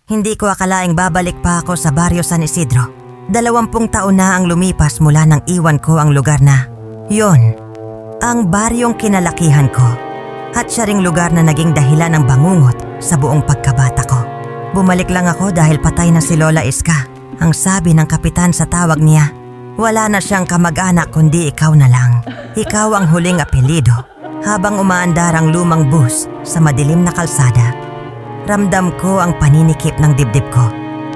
Hindi ko akalaing babalik pa ako sa Barrio San Isidro. 20 taon na ang lumipas mula nang iwan ko ang lugar na yon, ang baryong kinalakihan ko. At siya ring lugar na naging dahilan ng bangungot sa buong pagkabata ko. Bumalik lang ako dahil patay na si Lola Iska. Ang sabi ng kapitan sa tawag niya, wala na siyang kamag-anak kundi ikaw na lang. Ikaw ang huling apelido. Habang umaandar ang lumang bus sa madilim na kalsada, ramdam ko ang paninikip ng dibdib ko.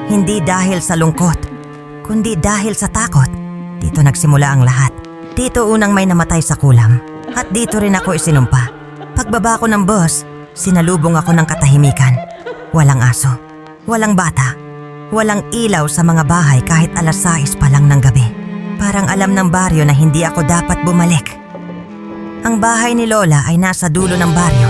Hindi dahil sa lungkot, kundi dahil sa takot. Dito nagsimula ang lahat. Dito unang may namatay sa kulam. At dito rin ako isinumpa. Pagbaba ko ng bus, sinalubong ako ng katahimikan. Walang aso, walang bata, walang ilaw sa mga bahay kahit 6:00 pa lang ng gabi. Parang alam ng baryo na hindi ako dapat bumalik. Ang bahay ni Lola ay nasa dulo ng baryo,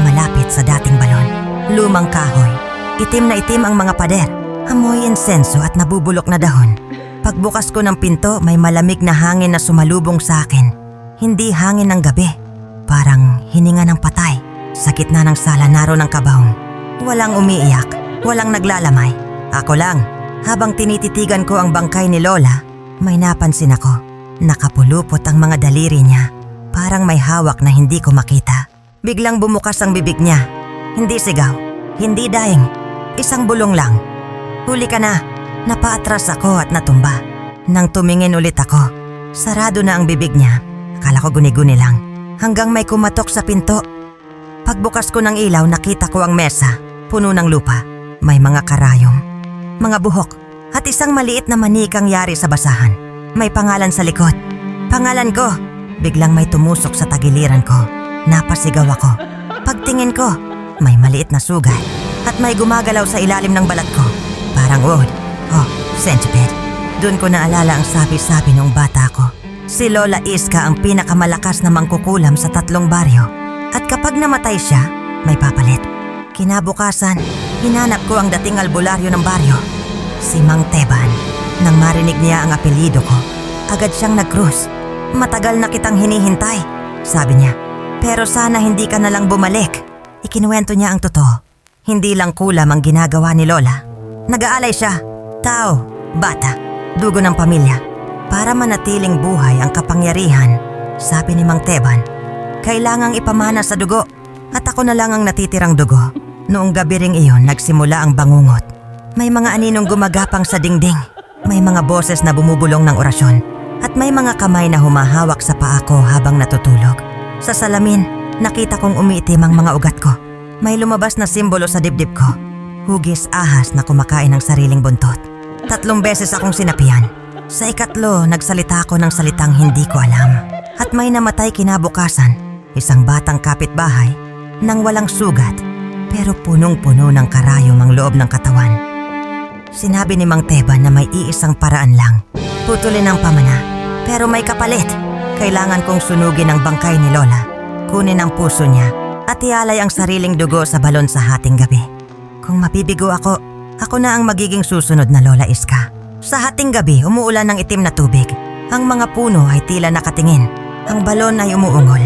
malapit sa dating balon. Lumang kahoy, itim na itim ang mga pader, amoy insenso at nabubulok na dahon. Pagbukas ko ng pinto, may malamig na hangin na sumalubong sa akin. Hindi hangin ng gabi, parang hininga ng patay. Sa gitna ng sala naroon ng kabaong. Walang umiiyak, walang naglalamay. Ako lang. Habang tinititigan ko ang bangkay ni Lola, may napansin ako. Nakapulupot ang mga daliri niya. Parang may hawak na hindi ko makita. Biglang bumukas ang bibig niya. Hindi sigaw, hindi daing. Isang bulong lang. Huli ka na. Napaatras ako at natumba. Nang tumingin ulit ako, sarado na ang bibig niya. Akala ko guni-guni lang. Hanggang may kumatok sa pinto. Pagbukas ko ng ilaw, nakita ko ang mesa. Puno ng lupa. May mga karayom, mga buhok, at isang maliit na manikang yari sa basahan. May pangalan sa likod. Pangalan ko. Biglang may tumusok sa tagiliran ko. Napasigaw ako. Pagtingin ko, may maliit na sugat. At may gumagalaw sa ilalim ng balat ko. Parang wood. Oh, centipede. Doon ko naalala ang sabi-sabi noong bata ko. Si Lola Iska ang pinakamalakas na mangkukulam sa 3 baryo. At kapag namatay siya, may papalit. Kinabukasan, hinanap ko ang dating albularyo ng baryo, si Mang Teban. Nang marinig niya ang apelyido ko, agad siyang nag-cruise. Matagal na kitang hinihintay, sabi niya. Pero sana hindi ka na lang bumalik. Ikinuwento niya ang totoo. Hindi lang kulam ang ginagawa ni Lola. Nag-aalay siya, tao, bata, dugo ng pamilya. Para manatiling buhay ang kapangyarihan, sabi ni Mang Teban, kailangang ipamana sa dugo. At ako na lang ang natitirang dugo. Noong gabi ring iyon, nagsimula ang bangungot. May mga aninong gumagapang sa dingding. May mga boses na bumubulong ng orasyon. At may mga kamay na humahawak sa paa ko habang natutulog. Sa salamin, nakita kong umiitim ang mga ugat ko. May lumabas na simbolo sa dibdib ko. Hugis ahas na kumakain ng sariling buntot. 3 beses akong sinapian. Sa ikatlo, nagsalita ako ng salitang hindi ko alam. At may namatay kinabukasan, isang batang kapitbahay, nang walang sugat, pero punong-puno ng karayom ang loob ng katawan. Sinabi ni Mang Teban na may iisang paraan lang. Putulin ang pamana, pero may kapalit. Kailangan kong sunugin ang bangkay ni Lola, kunin ang puso niya, at ialay ang sariling dugo sa balon sa hating gabi. Kung mabibigo ako na ang magiging susunod na Lola Iska. Sa hating gabi, umuulan ng itim na tubig. Ang mga puno ay tila nakatingin. Ang balon ay umuungol.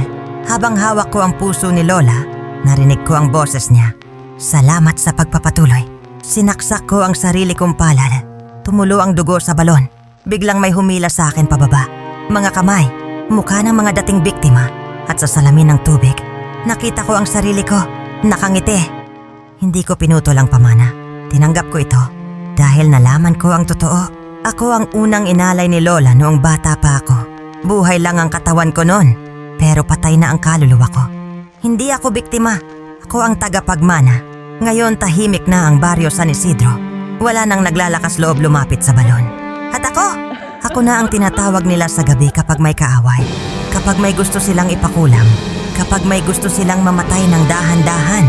Habang hawak ko ang puso ni Lola, narinig ko ang boses niya. Salamat sa pagpapatuloy. Sinaksak ko ang sarili kong palad. Tumulo ang dugo sa balon. Biglang may humila sa akin pababa. Mga kamay, mukha ng mga dating biktima. At sa salamin ng tubig, nakita ko ang sarili ko. Nakangiti. Hindi ko pinutol ang pamana. Tinanggap ko ito. Dahil nalaman ko ang totoo. Ako ang unang inalay ni Lola noong bata pa ako. Buhay lang ang katawan ko noon. Pero patay na ang kaluluwa ko. Hindi ako biktima. Ako ang tagapagmana. Ngayon tahimik na ang Barrio San Isidro. Wala nang naglalakas loob lumapit sa balon. At ako na ang tinatawag nila sa gabi kapag may kaaway. Kapag may gusto silang ipakulam. Kapag may gusto silang mamatay ng dahan-dahan.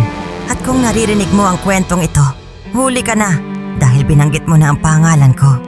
At kung naririnig mo ang kwentong ito, huli ka na dahil binanggit mo na ang pangalan ko.